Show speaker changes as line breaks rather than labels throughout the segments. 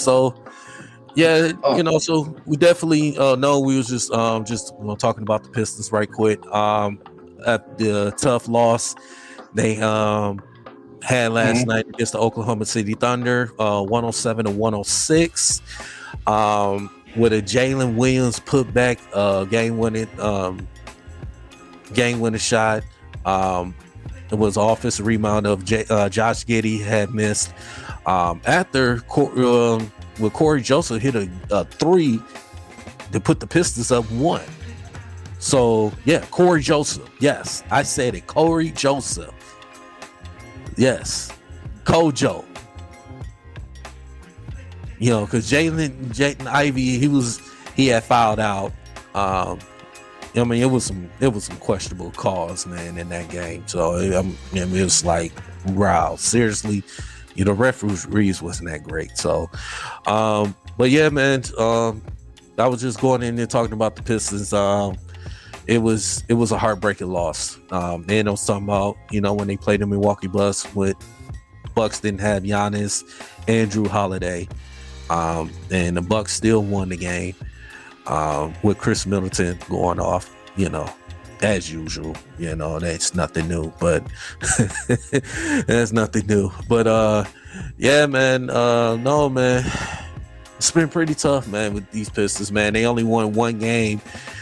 So yeah,
Oh,
so we definitely know we was just talking about the Pistons right quick. At the tough loss they had last
mhm.
night against the Oklahoma City Thunder, 107 to 106. With a Jalen Williams put back game winning shot. It was offensive rebound of Josh Giddey had missed. After with Corey Joseph hit a three to put the Pistons up one. So yeah, Corey Joseph. Yes, I said it. Corey Joseph. Yes, Kojo. Because Jaden Ivey, he had fouled out. I mean, it was some questionable calls, man, in that game. So it was like, wow, seriously, referees wasn't that great. So, but yeah, man, I was just going in there talking about the Pistons. It was a heartbreaking loss. And I was talking about, when they played the Milwaukee Bucks didn't have Giannis and Drew Holiday. And the Bucks still won the game. With Chris Middleton going off, as usual, that's nothing new, but that's nothing new. But yeah, man, no, man, it's been pretty tough, man, with these Pistons, man. They only won one game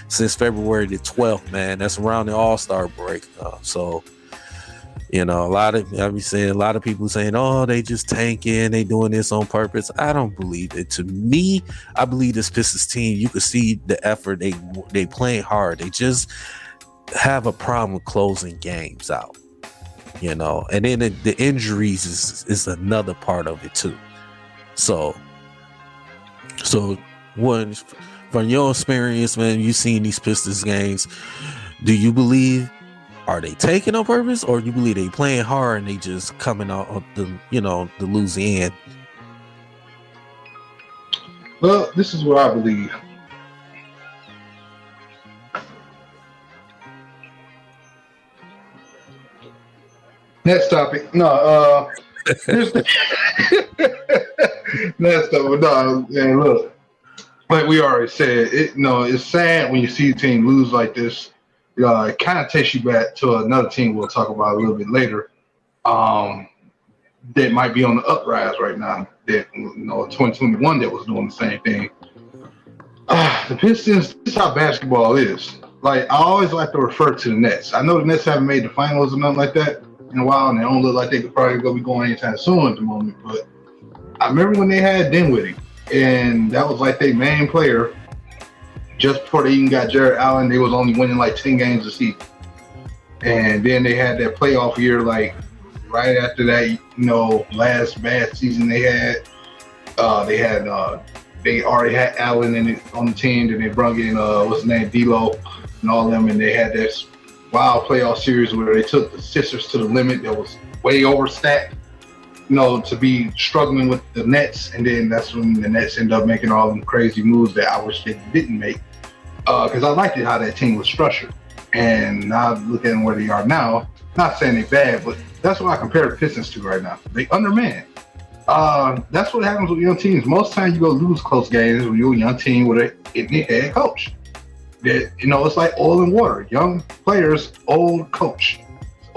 since February the 12th, man. That's around the All-Star break. So, a lot of people saying, oh, they just tanking, they doing this on purpose. I don't believe it. To me, I believe this Pistons team, you could see the effort. They playing hard. They just have a problem with closing games out, and then the injuries is another part of it too. So when, from your experience, man, you've seen these Pistons games, do you believe, are they taking on purpose, or you believe they playing hard and they just coming out of the losing end?
Well, this is what I believe. Next topic. No, here's the next topic. No, man, look, like we already said, it's sad when you see a team lose like this. It kind of takes you back to another team we'll talk about a little bit later. That might be on the uprise right now. That 2021 that was doing the same thing. The Pistons. This is how basketball is. Like, I always like to refer to the Nets. I know the Nets haven't made the finals or nothing like that in a while, and they don't look like they could probably go be going anytime soon at the moment. But I remember when they had Dinwiddie, and that was like their main player. Just before they even got Jared Allen, they was only winning like 10 games a season. And then they had that playoff year, like right after that, last bad season they had. They already had Allen on the team, and they brought in what's his name, D'Lo, and all them, and they had this wild playoff series where they took the Sixers to the limit. That was way overstacked, to be struggling with the Nets, and then that's when the Nets end up making all them crazy moves that I wish they didn't make. Because I liked it how that team was structured, and now look at where they are now. Not saying they're bad, but that's what I compare the Pistons to right now. They undermanned. That's what happens with young teams. Most times you go lose close games when you're a young team with a head coach. That it's like oil and water. Young players, old coach.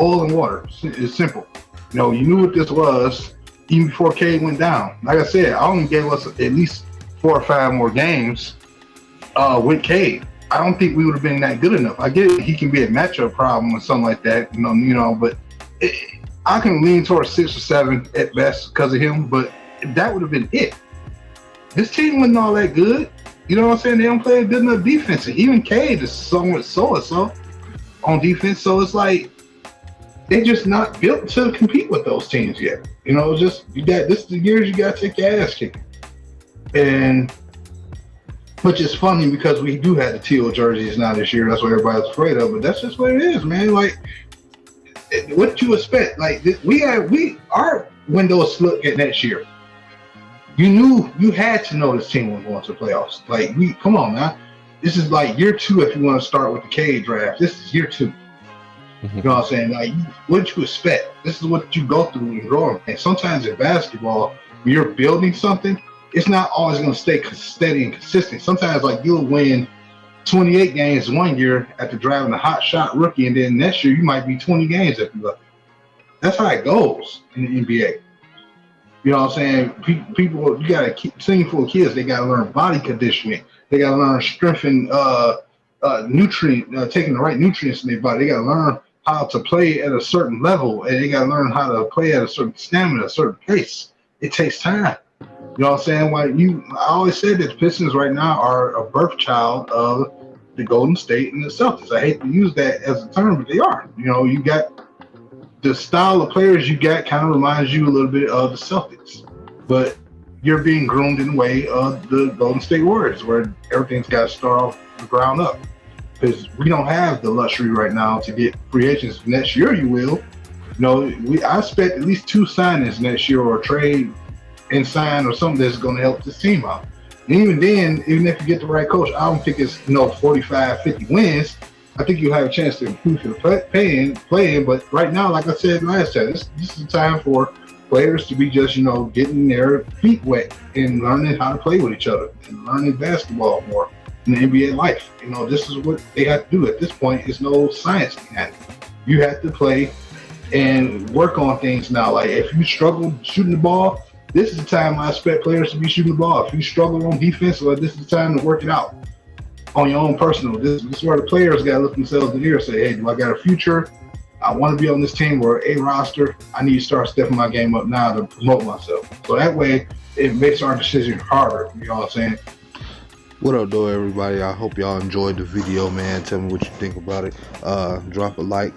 Oil and water. It's simple. You knew what this was even before Cade went down. Like I said, I only gave us at least 4 or 5 more games with Cade. I don't think we would have been that good enough. I get it, he can be a matchup problem or something like that, but I can lean towards 6 or 7 at best because of him, but that would have been it. This team wasn't all that good. You know what I'm saying? They don't play good enough defense. Even Cade is somewhat so on defense, so it's like they're just not built to compete with those teams yet. This is the years you got to take your ass kicking. And which is funny because we do have the teal jerseys now this year. That's what everybody's afraid of, but that's just what it is, man. Like, what you expect? Like, our windows look at next year. You had to know this team was going to the playoffs. Like, come on now. This is like year 2 if you want to start with the Cade draft. This is year 2. You know what I'm saying? Like, what did you expect? This is what you go through when you're growing. And sometimes in basketball, when you're building something, it's not always going to stay steady and consistent. Sometimes, like, you'll win 28 games one year after driving a hot shot rookie, and then next year you might be 20 games if you're lucky. That's how it goes in the NBA. You know what I'm saying? People, you got to keep singing full of kids. They got to learn body conditioning. They got to learn strength and taking the right nutrients in their body. They got to learn how to play at a certain level, and they got to learn how to play at a certain stamina, a certain pace. It takes time. You know what I'm saying? I always said that the Pistons right now are a birth child of the Golden State and the Celtics. I hate to use that as a term, but they are. You know, you got the style of players you got kind of reminds you a little bit of the Celtics, but you're being groomed in the way of the Golden State Warriors, where everything's got to start off the ground up. Because we don't have the luxury right now to get free agents. Next year, you will. You know, I expect at least 2 signings next year, or a trade and sign or something that's going to help this team out. And even then, even if you get the right coach, I don't think it's 45, 50 wins. I think you have a chance to improve your playing. But right now, like I said last time, this is the time for players to be just, getting their feet wet and learning how to play with each other and learning basketball more in the NBA life. This is what they have to do at this point. It's no science behind it. You have to play and work on things now. Like, if you struggle shooting the ball, this is the time I expect players to be shooting the ball. If you struggle on defense, this is the time to work it out on your own personal. This is where the players got to look themselves in the ear and say, hey, do I got a future? I want to be on this team or a roster. I need to start stepping my game up now to promote myself. So that way, it makes our decision harder. You know what I'm saying?
What up, though, everybody? I hope y'all enjoyed the video, man. Tell me what you think about it. Drop a like,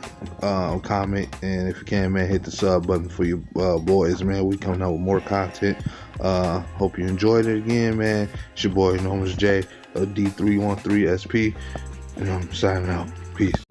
comment, and if you can, man, hit the sub button for your boys, man. We coming out with more content. Hope you enjoyed it again, man. It's your boy, known as Jay, D313SP, and I'm signing out. Peace.